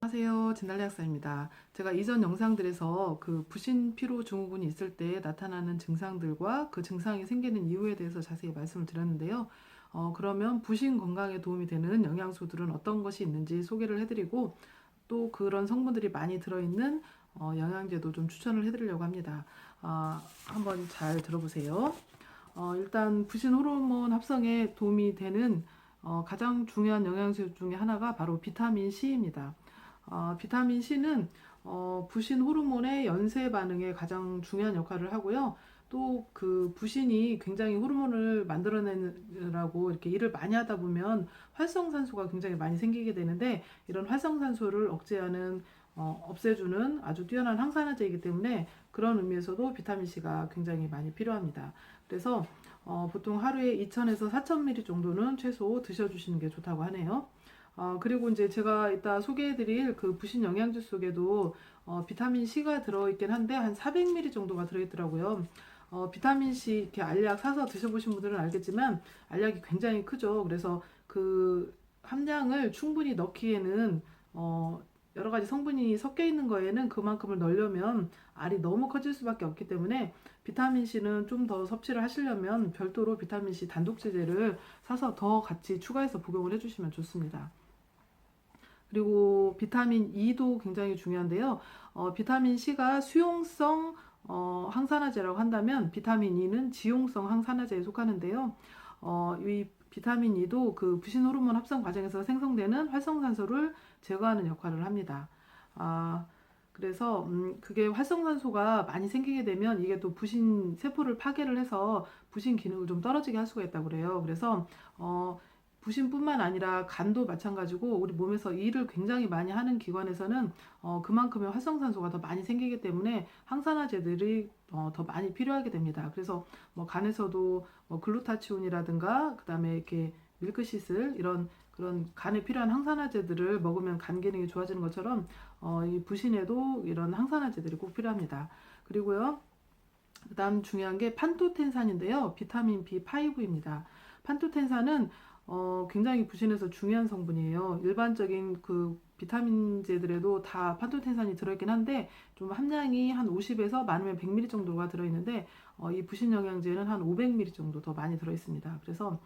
안녕하세요. 진달래 약사입니다. 제가 이전 영상들에서 그 부신 피로 증후군이 있을 때 나타나는 증상들과 그 증상이 생기는 이유에 대해서 자세히 말씀을 드렸는데요. 그러면 부신 건강에 도움이 되는 영양소들은 어떤 것이 있는지 소개를 해드리고 또 그런 성분들이 많이 들어있는 영양제도 좀 추천을 해드리려고 합니다. 한번 잘 들어보세요. 일단 부신 호르몬 합성에 도움이 되는 가장 중요한 영양소 중에 하나가 바로 비타민 C입니다. 비타민 C는 부신 호르몬의 연쇄 반응에 가장 중요한 역할을 하고요. 또 그 부신이 굉장히 호르몬을 만들어내느라고 이렇게 일을 많이 하다 보면 활성산소가 굉장히 많이 생기게 되는데 이런 활성산소를 억제하는 없애주는 아주 뛰어난 항산화제이기 때문에 그런 의미에서도 비타민 C가 굉장히 많이 필요합니다. 그래서 보통 하루에 2000에서 4000ml 정도는 최소 드셔주시는 게 좋다고 하네요. 그리고 이제 제가 이따 소개해드릴 그 부신 영양제 속에도 비타민 C가 들어있긴 한데 한 400ml 정도가 들어있더라고요. 비타민 C 이렇게 알약 사서 드셔보신 분들은 알겠지만 알약이 굉장히 크죠. 그래서 그 함량을 충분히 넣기에는 여러 가지 성분이 섞여 있는 거에는 그만큼을 넣으려면 알이 너무 커질 수밖에 없기 때문에 비타민 C는 좀 더 섭취를 하시려면 별도로 비타민 C 단독제제를 사서 더 같이 추가해서 복용을 해주시면 좋습니다. 그리고 비타민 E도 굉장히 중요한데요. 비타민 C가 수용성 항산화제라고 한다면 비타민 E는 지용성 항산화제에 속하는데요. 이 비타민 E도 그 부신 호르몬 합성 과정에서 생성되는 활성산소를 제거하는 역할을 합니다. 그래서 그게 활성산소가 많이 생기게 되면 이게 또 부신 세포를 파괴를 해서 부신 기능을 좀 떨어지게 할 수가 있다고 그래요. 그래서 부신뿐만 아니라 간도 마찬가지고 우리 몸에서 일을 굉장히 많이 하는 기관에서는 그만큼의 활성산소가 더 많이 생기기 때문에 항산화제들이 더 많이 필요하게 됩니다. 그래서 뭐 간에서도 뭐 글루타치온이라든가 그다음에 이렇게 밀크시슬 이런 그런 간에 필요한 항산화제들을 먹으면 간 기능이 좋아지는 것처럼 이 부신에도 이런 항산화제들이 꼭 필요합니다. 그리고요. 그다음 중요한 게 판토텐산인데요. 비타민 B5입니다. 판토텐산은 굉장히 부신에서 중요한 성분이에요. 일반적인 그 비타민제들에도 다 판토텐산이 들어있긴 한데 좀 함량이 한 50에서 많으면 100ml 정도가 들어있는데 이 부신 영양제는 한 500ml 정도 더 많이 들어있습니다. 그래서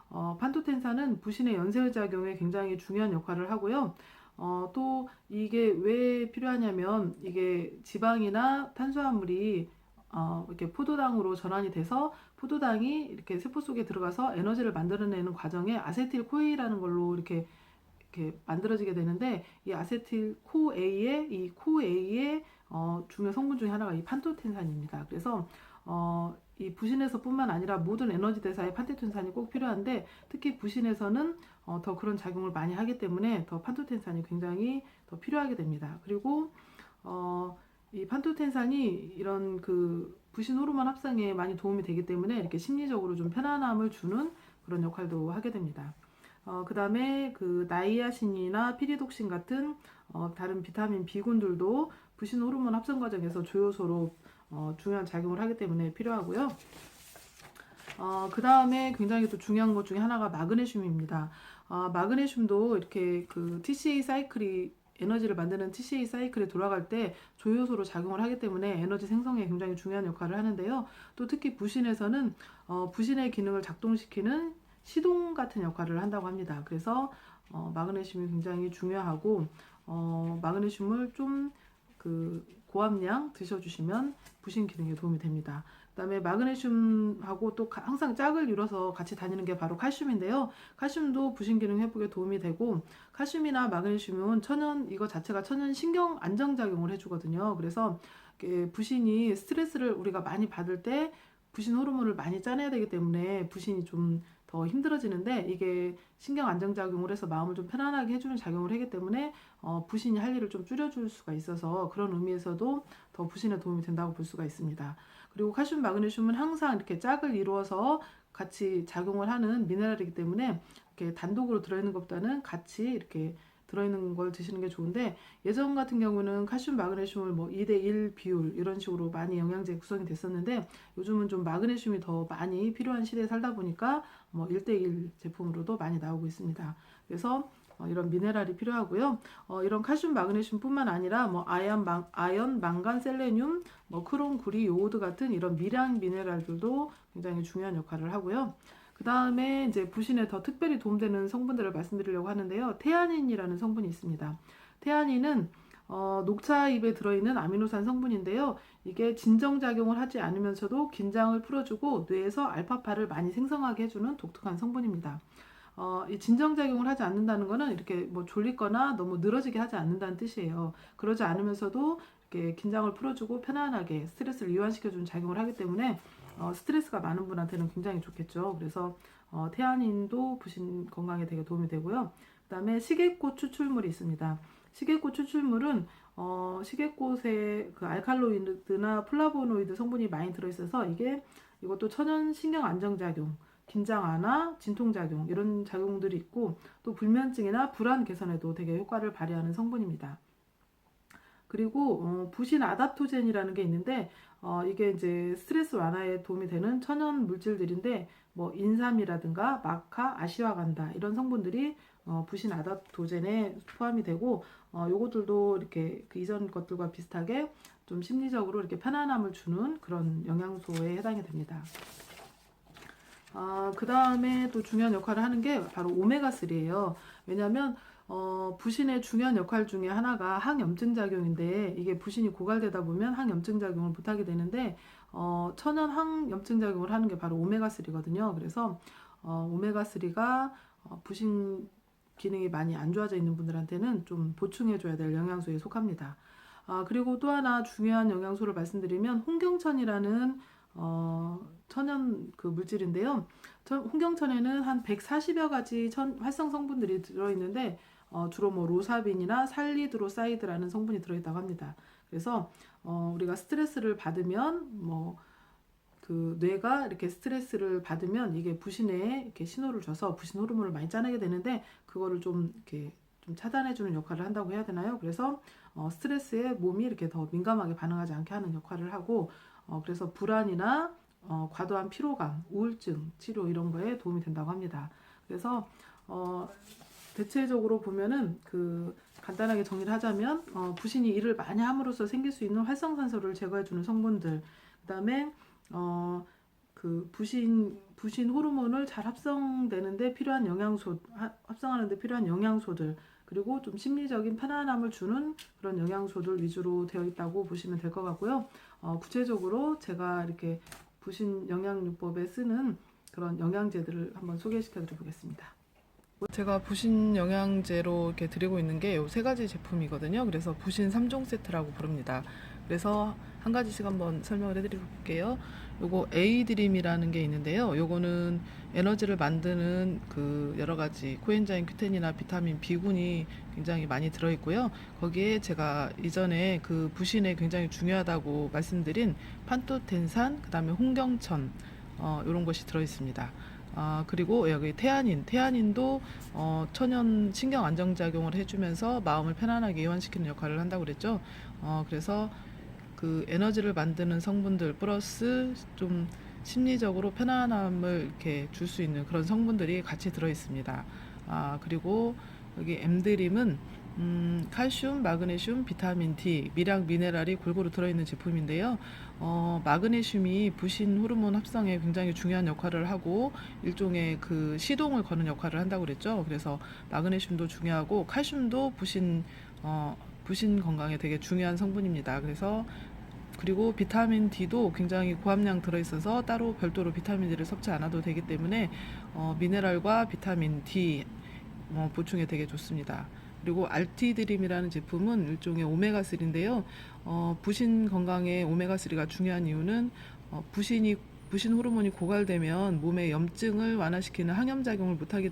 판토텐산은 부신의 연쇄작용에 굉장히 중요한 역할을 하고요. 또 이게 왜 필요하냐면 이게 지방이나 탄수화물이 이렇게 포도당으로 전환이 돼서 포도당이 이렇게 세포 속에 들어가서 에너지를 만들어내는 과정에 아세틸코에라는 걸로 이렇게 만들어지게 되는데 이 아세틸코에의 이 코에의 중요 성분 중에 하나가 이 판토텐산입니다. 그래서 이 부신에서뿐만 아니라 모든 에너지 대사에 판토텐산이 꼭 필요한데 특히 부신에서는 더 그런 작용을 많이 하기 때문에 더 판토텐산이 굉장히 더 필요하게 됩니다. 그리고 이 판토텐산이 이런 그 부신 호르몬 합성에 많이 도움이 되기 때문에 이렇게 심리적으로 좀 편안함을 주는 그런 역할도 하게 됩니다. 그 다음에 그 나이아신이나 피리독신 같은 다른 비타민 B군들도 부신 호르몬 합성 과정에서 조효소로 중요한 작용을 하기 때문에 필요하고요. 그 다음에 굉장히 또 중요한 것 중에 하나가 마그네슘입니다. 마그네슘도 이렇게 그 TCA 사이클이 에너지를 만드는 TCA 사이클에 돌아갈 때 조효소로 작용을 하기 때문에 에너지 생성에 굉장히 중요한 역할을 하는데요. 또 특히 부신에서는 부신의 기능을 작동시키는 시동 같은 역할을 한다고 합니다. 그래서 마그네슘이 굉장히 중요하고 마그네슘을 좀 그 고함량 드셔주시면 부신 기능에 도움이 됩니다. 그다음에 마그네슘하고 또 항상 짝을 이뤄서 같이 다니는 게 바로 칼슘인데요. 칼슘도 부신 기능 회복에 도움이 되고 칼슘이나 마그네슘은 천연 이거 자체가 천연 신경 안정작용을 해주거든요. 그래서 부신이 스트레스를 우리가 많이 받을 때 부신 호르몬을 많이 짜내야 되기 때문에 부신이 좀 더 힘들어지는데 이게 신경 안정작용을 해서 마음을 좀 편안하게 해주는 작용을 하기 때문에 부신이 할 일을 좀 줄여줄 수가 있어서 그런 의미에서도 더 부신에 도움이 된다고 볼 수가 있습니다. 그리고 칼슘, 마그네슘은 항상 이렇게 짝을 이루어서 같이 작용을 하는 미네랄이기 때문에 이렇게 단독으로 들어있는 것보다는 같이 이렇게 들어있는 걸 드시는 게 좋은데 예전 같은 경우는 칼슘, 마그네슘을 뭐 2대1 비율 이런 식으로 많이 영양제 구성이 됐었는데 요즘은 좀 마그네슘이 더 많이 필요한 시대에 살다 보니까 뭐 1대1 제품으로도 많이 나오고 있습니다. 그래서 이런 미네랄이 필요하고요. 이런 칼슘, 마그네슘뿐만 아니라 뭐 아연, 망간, 셀레늄, 뭐 크롬, 구리, 요오드 같은 이런 미량 미네랄들도 굉장히 중요한 역할을 하고요. 그 다음에 이제 부신에 더 특별히 도움되는 성분들을 말씀드리려고 하는데요. 테아닌이라는 성분이 있습니다. 테아닌은 녹차잎에 들어있는 아미노산 성분인데요. 이게 진정작용을 하지 않으면서도 긴장을 풀어주고 뇌에서 알파파를 많이 생성하게 해주는 독특한 성분입니다. 이 진정작용을 하지 않는다는 것은 이렇게 뭐 졸리거나 너무 늘어지게 하지 않는다는 뜻이에요. 그러지 않으면서도 이렇게 긴장을 풀어주고 편안하게 스트레스를 이완시켜주는 작용을 하기 때문에 스트레스가 많은 분한테는 굉장히 좋겠죠. 그래서 태아닌도 부신 건강에 되게 도움이 되고요. 그 다음에 시계꽃 추출물이 있습니다. 시계꽃 추출물은 시계꽃에 그 알칼로이드나 플라보노이드 성분이 많이 들어있어서 이것도 천연 신경 안정작용, 긴장 완화, 진통작용 이런 작용들이 있고 또 불면증이나 불안 개선에도 되게 효과를 발휘하는 성분입니다. 그리고 부신 아답토젠이라는 게 있는데 이게 이제 스트레스 완화에 도움이 되는 천연 물질들인데 뭐 인삼이라든가 마카, 아시화간다 이런 성분들이 부신 아답토젠에 포함이 되고 요것들도 이렇게 그 이전 것들과 비슷하게 좀 심리적으로 이렇게 편안함을 주는 그런 영양소에 해당이 됩니다. 그 다음에 또 중요한 역할을 하는 게 바로 오메가3예요. 왜냐하면 부신의 중요한 역할 중에 하나가 항염증 작용인데 이게 부신이 고갈되다 보면 항염증 작용을 못하게 되는데 천연 항염증 작용을 하는 게 바로 오메가3거든요. 그래서 오메가3가 부신 기능이 많이 안 좋아져 있는 분들한테는 좀 보충해줘야 될 영양소에 속합니다. 그리고 또 하나 중요한 영양소를 말씀드리면 홍경천이라는 천연 그 물질인데요. 홍경천에는 한 140여 가지 활성 성분들이 들어있는데 주로 뭐 로사빈이나 살리드로사이드라는 성분이 들어있다고 합니다. 그래서 우리가 스트레스를 받으면 뭐 그 뇌가 이렇게 스트레스를 받으면 이게 부신에 이렇게 신호를 줘서 부신 호르몬을 많이 짜내게 되는데 그거를 좀 이렇게 좀 차단해주는 역할을 한다고 해야 되나요? 그래서 스트레스에 몸이 이렇게 더 민감하게 반응하지 않게 하는 역할을 하고 그래서 불안이나 과도한 피로감, 우울증 치료 이런 거에 도움이 된다고 합니다. 그래서 대체적으로 보면은 그 간단하게 정리를 하자면 부신이 일을 많이 함으로써 생길 수 있는 활성산소를 제거해주는 성분들, 그다음에 그 부신 호르몬을 잘 합성되는데 필요한 합성하는데 필요한 영양소들, 그리고 좀 심리적인 편안함을 주는 그런 영양소들 위주로 되어 있다고 보시면 될 것 같고요. 구체적으로 제가 이렇게 부신 영양요법에 쓰는 그런 영양제들을 한번 소개시켜 드려보겠습니다. 제가 부신 영양제로 이렇게 드리고 있는 게 요 세 가지 제품이거든요. 그래서 부신 3종 세트라고 부릅니다. 그래서 한 가지씩 한번 설명을 해드릴게요. 요거 에이드림이라는 게 있는데요. 요거는 에너지를 만드는 그 여러 가지 코엔자임 Q10이나 비타민 B군이 굉장히 많이 들어있고요. 거기에 제가 이전에 그 부신에 굉장히 중요하다고 말씀드린 판토텐산, 그 다음에 홍경천, 요런 것이 들어있습니다. 그리고 여기 태아닌도 천연 신경 안정작용을 해주면서 마음을 편안하게 이완시키는 역할을 한다고 그랬죠. 그래서 그 에너지를 만드는 성분들 플러스 좀 심리적으로 편안함을 이렇게 줄 수 있는 그런 성분들이 같이 들어 있습니다. 그리고 여기 M드림은 칼슘, 마그네슘, 비타민 D, 미량 미네랄이 골고루 들어있는 제품인데요. 마그네슘이 부신 호르몬 합성에 굉장히 중요한 역할을 하고 일종의 그 시동을 거는 역할을 한다고 그랬죠. 그래서 마그네슘도 중요하고 칼슘도 부신 건강에 되게 중요한 성분입니다. 그리고 비타민 D도 굉장히 고함량 들어있어서 따로 별도로 비타민 D를 섭취 않아도 되기 때문에 미네랄과 비타민 D 보충에 되게 좋습니다. 그리고 알티드림이라는 제품은 일종의 오메가3인데요. 부신 건강에 오메가3가 중요한 이유는 부신 호르몬이 고갈되면 몸의 염증을 완화시키는 항염작용을 못하게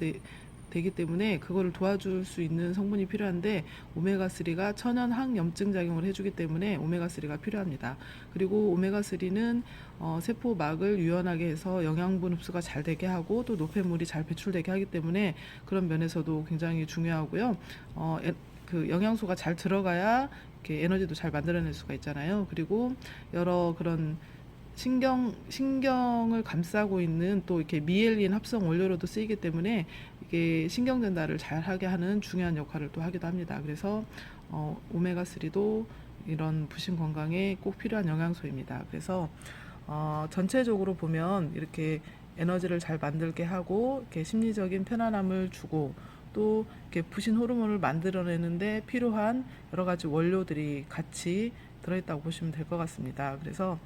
되기 때문에 그거를 도와줄 수 있는 성분이 필요한데 오메가3가 천연 항염증 작용을 해주기 때문에 오메가3가 필요합니다. 그리고 오메가3는 세포막을 유연하게 해서 영양분 흡수가 잘 되게 하고 또 노폐물이 잘 배출되게 하기 때문에 그런 면에서도 굉장히 중요하고요. 그 영양소가 잘 들어가야 이렇게 에너지도 잘 만들어낼 수가 있잖아요. 그리고 여러 그런 신경을 감싸고 있는 또 이렇게 미엘린 합성 원료로도 쓰이기 때문에 이게 신경 전달을 잘 하게 하는 중요한 역할을 또 하기도 합니다. 그래서 오메가3도 이런 부신 건강에 꼭 필요한 영양소입니다. 그래서 전체적으로 보면 이렇게 에너지를 잘 만들게 하고 이렇게 심리적인 편안함을 주고 또 이렇게 부신 호르몬을 만들어내는데 필요한 여러 가지 원료들이 같이 들어있다고 보시면 될 것 같습니다. 그래서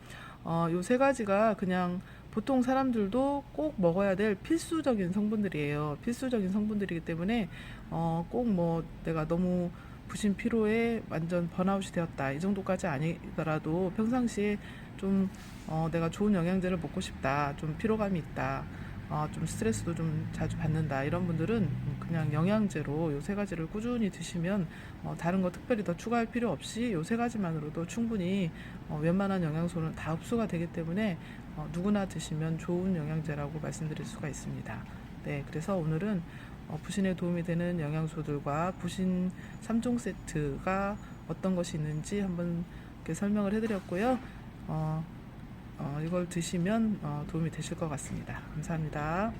요 세 가지가 그냥 보통 사람들도 꼭 먹어야 될 필수적인 성분들이에요. 필수적인 성분들이기 때문에 꼭 뭐 내가 너무 부신 피로에 완전 번아웃이 되었다 이 정도까지 아니더라도 평상시에 좀 내가 좋은 영양제를 먹고 싶다, 좀 피로감이 있다, 좀 스트레스도 좀 자주 받는다 이런 분들은 그냥 영양제로 요 세 가지를 꾸준히 드시면 다른 거 특별히 더 추가할 필요 없이 요 세 가지만으로도 충분히 웬만한 영양소는 다 흡수가 되기 때문에 누구나 드시면 좋은 영양제라고 말씀드릴 수가 있습니다. 네, 그래서 오늘은 부신에 도움이 되는 영양소들과 부신 3종 세트가 어떤 것이 있는지 한번 이렇게 설명을 해드렸고요. 이걸 드시면 도움이 되실 것 같습니다. 감사합니다.